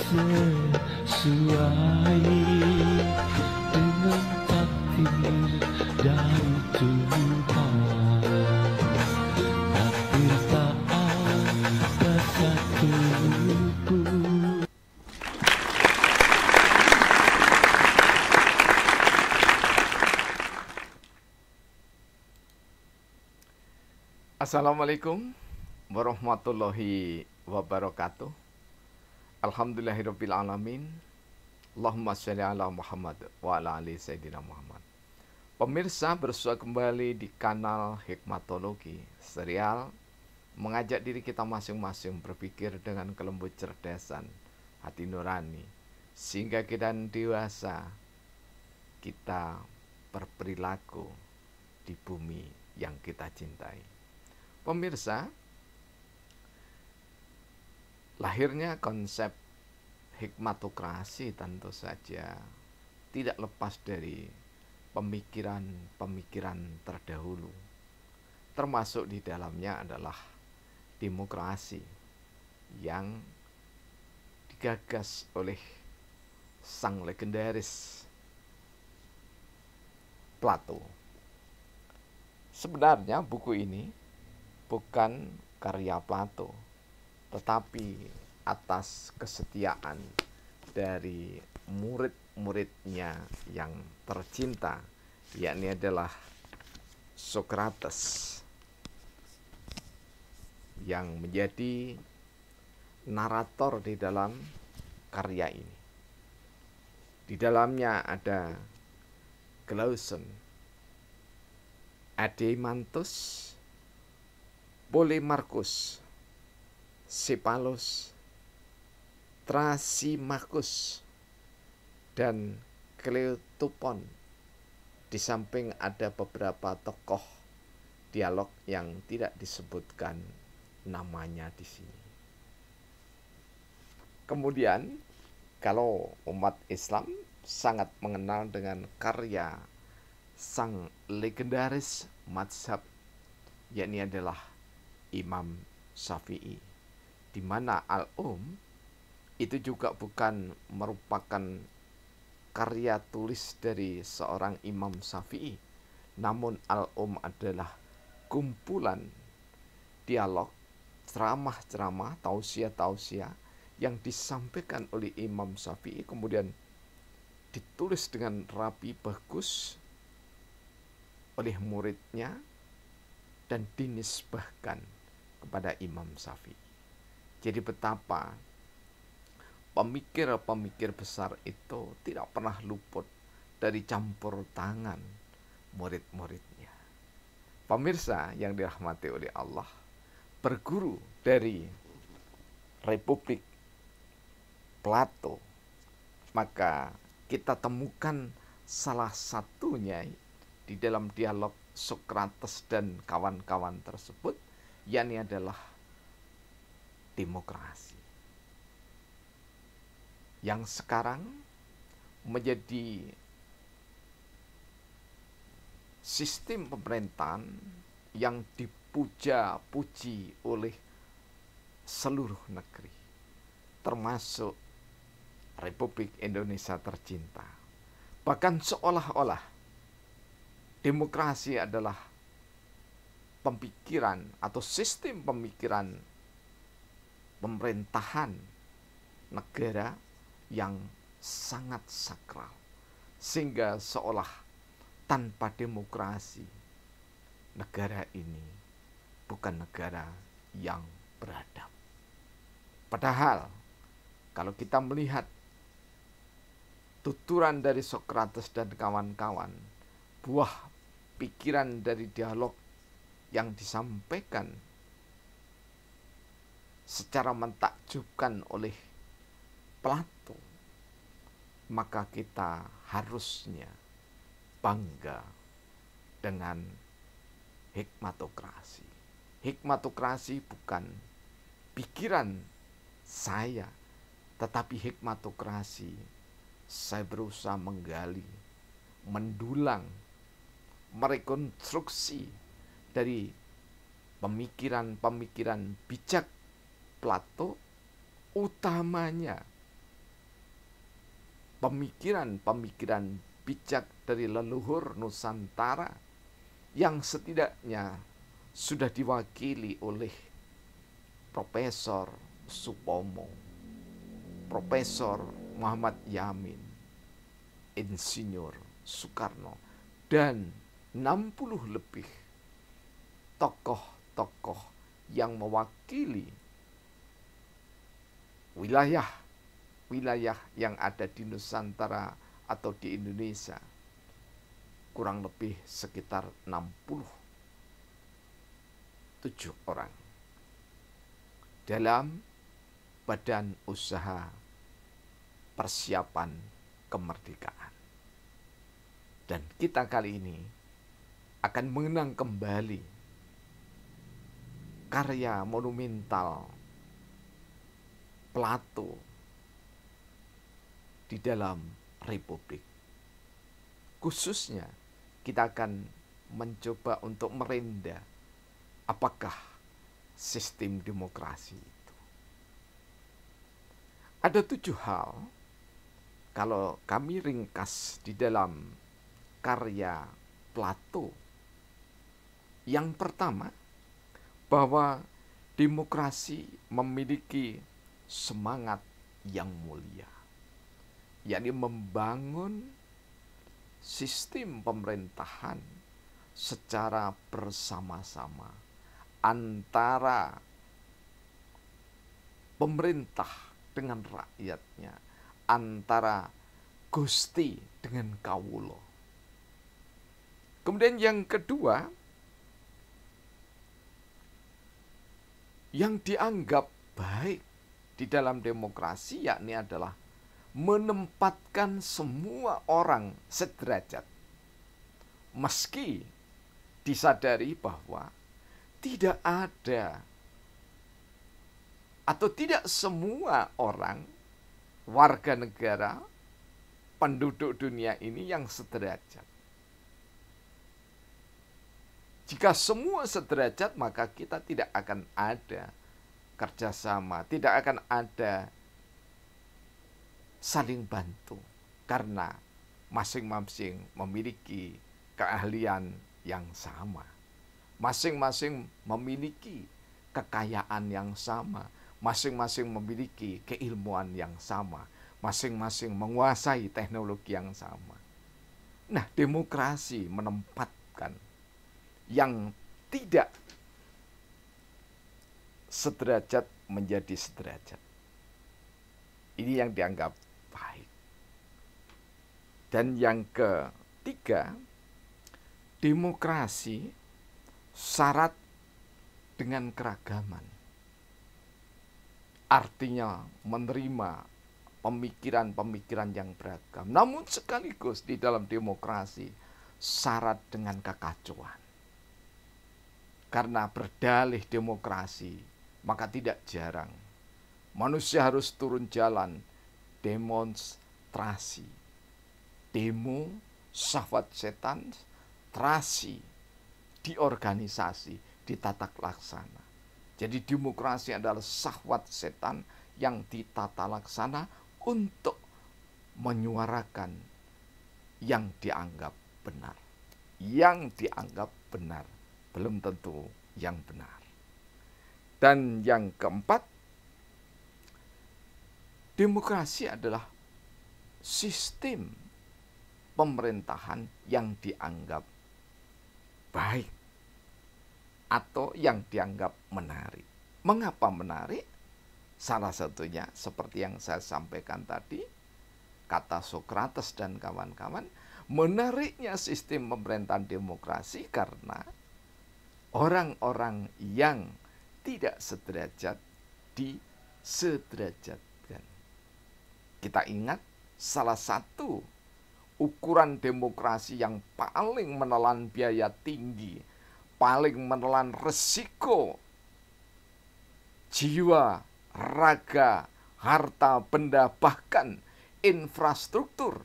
sesuai dengan takdir dari Tuhan. Takdir tak ada satu pun. Assalamualaikum warahmatullahi wabarakatuh. Alhamdulillahirabbil alamin. Allahumma shalli ala Muhammad wa ala ali sayyidina Muhammad. Pemirsa, bersua kembali di kanal Hikmatologi, serial mengajak diri kita masing-masing berpikir dengan kelembut cerdasan hati nurani, sehingga kita dewasa kita berperilaku di bumi yang kita cintai. Pemirsa, lahirnya konsep hikmatokrasi tentu saja tidak lepas dari pemikiran-pemikiran terdahulu. Termasuk di dalamnya adalah demokrasi yang digagas oleh sang legendaris Plato. Sebenarnya buku ini bukan karya Plato, tetapi atas kesetiaan dari murid-muridnya yang tercinta, yakni adalah Socrates, yang menjadi narator di dalam karya ini. Di dalamnya ada Glaucon, Adeimantus, Polemarchus, Cephalus, Thrasymachus, dan Cleitophon. Di samping ada beberapa tokoh dialog yang tidak disebutkan namanya di sini. Kemudian, kalau umat Islam sangat mengenal dengan karya sang legendaris mazhab, yakni adalah Imam Syafi'i, di mana itu juga bukan merupakan karya tulis dari seorang Imam Syafi'i, namun adalah kumpulan dialog, ceramah-ceramah, tausiah-tausiah yang disampaikan oleh Imam Syafi'i, kemudian ditulis dengan rapi bagus oleh muridnya dan dinisbahkan kepada Imam Syafi'i. Jadi betapa pemikir-pemikir besar itu tidak pernah luput dari campur tangan murid-muridnya. Pemirsa yang dirahmati oleh Allah, berguru dari Republik Plato, maka kita temukan salah satunya di dalam dialog Socrates dan kawan-kawan tersebut, yakni adalah demokrasi, yang sekarang menjadi sistem pemerintahan yang dipuja-puji oleh seluruh negeri, termasuk Republik Indonesia tercinta. Bahkan seolah-olah demokrasi adalah pemikiran atau sistem pemikiran pemerintahan negara yang sangat sakral, sehingga seolah tanpa demokrasi negara ini bukan negara yang beradab. Padahal kalau kita melihat tuturan dari Socrates dan kawan-kawan, buah pikiran dari dialog yang disampaikan secara mentakjubkan oleh Plato, maka kita harusnya bangga dengan hikmatokrasi. Hikmatokrasi bukan pikiran saya, tetapi hikmatokrasi saya berusaha menggali, mendulang, merekonstruksi dari pemikiran-pemikiran bijak Plato, utamanya pemikiran-pemikiran bijak dari leluhur Nusantara yang setidaknya sudah diwakili oleh Profesor Supomo, Profesor Muhammad Yamin, Insinyur Soekarno, dan 60 lebih tokoh-tokoh yang mewakili wilayah yang ada di Nusantara atau di Indonesia, kurang lebih sekitar 67 orang dalam Badan Usaha Persiapan Kemerdekaan. Dan kita kali ini akan mengenang kembali karya monumental Plato di dalam Republik. Khususnya kita akan mencoba untuk merenda apakah sistem demokrasi itu. Ada 7 hal kalau kami ringkas di dalam karya Plato. Yang pertama, bahwa demokrasi memiliki semangat yang mulia, yakni membangun sistem pemerintahan secara bersama-sama antara pemerintah dengan rakyatnya, antara Gusti dengan kawulo. Kemudian yang kedua, yang dianggap baik di dalam demokrasi yakni adalah menempatkan semua orang sederajat. Meski disadari bahwa tidak ada atau tidak semua orang, warga negara, penduduk dunia ini yang sederajat. Jika semua sederajat, maka kita tidak akan ada kerjasama, tidak akan ada saling bantu, karena masing-masing memiliki keahlian yang sama, masing-masing memiliki kekayaan yang sama, masing-masing memiliki keilmuan yang sama, masing-masing menguasai teknologi yang sama. Nah, demokrasi menempatkan yang tidak sederajat menjadi sederajat. Ini yang dianggap baik. Dan yang ketiga, demokrasi syarat dengan keragaman. Artinya menerima pemikiran-pemikiran yang beragam. Namun sekaligus di dalam demokrasi syarat dengan kekacauan. Karena berdalih demokrasi, maka tidak jarang manusia harus turun jalan, demonstrasi, demo, syahwat setan, trasi, di organisasi, di tata laksana. Jadi demokrasi adalah syahwat setan yang ditata laksana untuk menyuarakan yang dianggap benar. Yang dianggap benar belum tentu yang benar. Dan yang keempat, demokrasi adalah sistem pemerintahan yang dianggap baik atau yang dianggap menarik. Mengapa menarik? Salah satunya seperti yang saya sampaikan tadi, kata Sokrates dan kawan-kawan, menariknya sistem pemerintahan demokrasi karena orang-orang yang tidak sederajat disederajatkan. Kita ingat salah satu ukuran demokrasi yang paling menelan biaya tinggi, paling menelan resiko jiwa, raga, harta, benda, bahkan infrastruktur,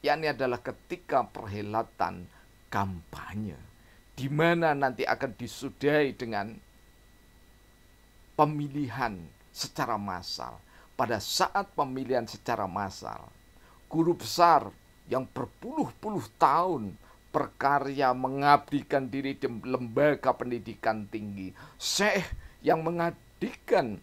yakni adalah ketika perhelatan kampanye, di mana nanti akan disudahi dengan pemilihan secara massal. Pada saat pemilihan secara massal, guru besar yang berpuluh-puluh tahun berkarya mengabdikan diri di lembaga pendidikan tinggi, syekh yang mengabdikan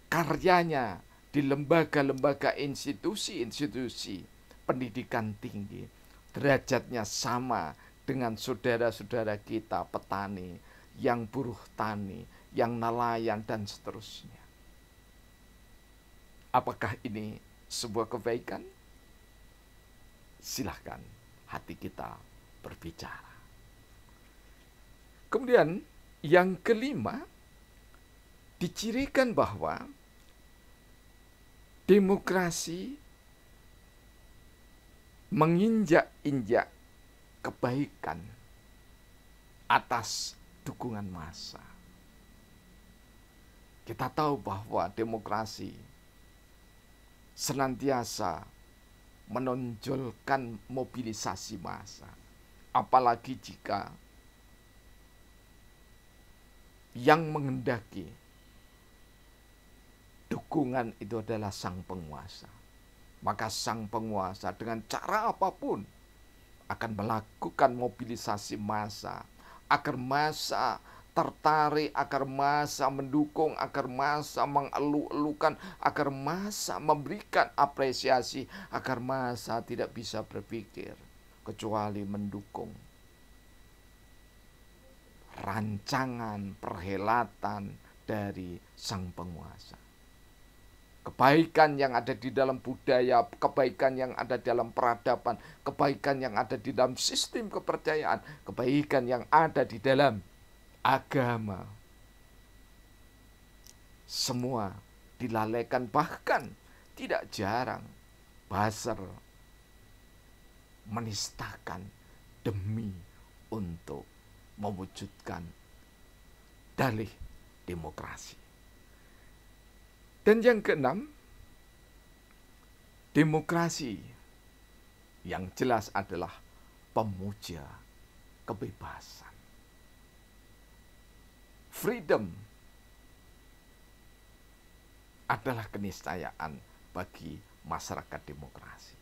karyanya di lembaga-lembaga institusi-institusi pendidikan tinggi, derajatnya sama dengan saudara-saudara kita petani, yang buruh tani, yang nelayan, dan seterusnya. Apakah ini sebuah kebaikan? Silahkan hati kita berbicara. Kemudian yang kelima, dicirikan bahwa demokrasi menginjak-injak kebaikan atas dukungan massa. Kita tahu bahwa demokrasi senantiasa menonjolkan mobilisasi massa, apalagi jika yang menghendaki dukungan itu adalah sang penguasa. Maka sang penguasa dengan cara apapun akan melakukan mobilisasi massa, agar massa tertarik, agar massa mendukung, agar massa mengeluh-elukan, agar massa memberikan apresiasi, agar massa tidak bisa berpikir kecuali mendukung rancangan perhelatan dari sang penguasa. Kebaikan yang ada di dalam budaya, kebaikan yang ada di dalam peradaban, kebaikan yang ada di dalam sistem kepercayaan, kebaikan yang ada di dalam agama, semua dilalaikan. Bahkan tidak jarang buzzer menistakan demi untuk mewujudkan dalih demokrasi. Dan yang keenam, demokrasi yang jelas adalah pemuja kebebasan. Freedom adalah keniscayaan bagi masyarakat demokrasi.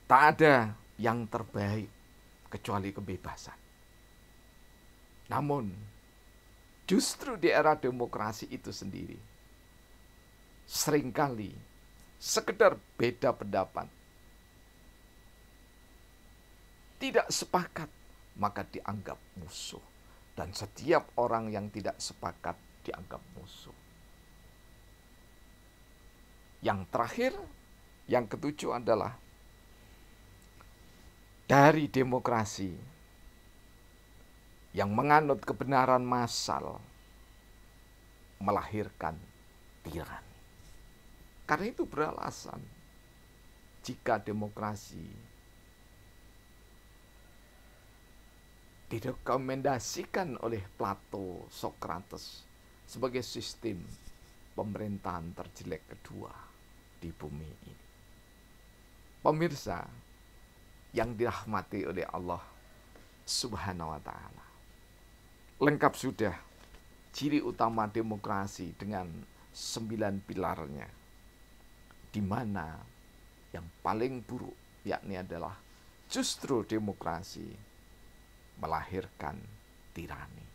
Tak ada yang terbaik kecuali kebebasan. Namun, justru di era demokrasi itu sendiri, seringkali sekedar beda pendapat, tidak sepakat, maka dianggap musuh. Dan setiap orang yang tidak sepakat dianggap musuh. Yang terakhir, yang ketujuh adalah dari demokrasi yang menganut kebenaran massal melahirkan tirani. Karena itu beralasan jika demokrasi direkomendasikan oleh Plato, Socrates sebagai sistem pemerintahan terjelek kedua di bumi ini. Pemirsa yang dirahmati oleh Allah Subhanahu wa ta'ala, lengkap sudah ciri utama demokrasi dengan 9 pilarnya, di mana yang paling buruk yakni adalah justru demokrasi melahirkan tirani,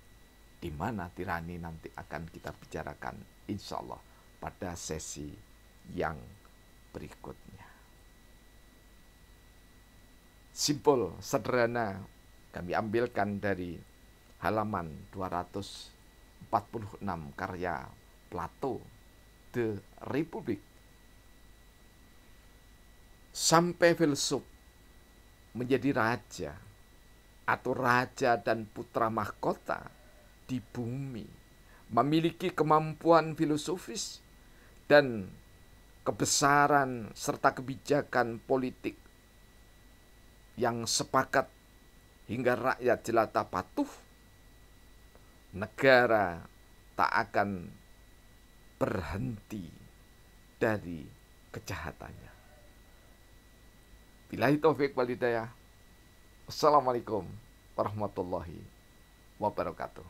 di mana tirani nanti akan kita bicarakan insya Allah pada sesi yang berikutnya. Simpul, sederhana, kami ambilkan dari halaman 246 karya Plato, The Republic. Sampai filsuf menjadi raja atau raja dan putra mahkota di bumi, memiliki kemampuan filosofis dan kebesaran serta kebijakan politik yang sepakat hingga rakyat jelata patuh, negara tak akan berhenti dari kejahatannya. Billahi taufik wal hidayah. Assalamualaikum warahmatullahi wabarakatuh.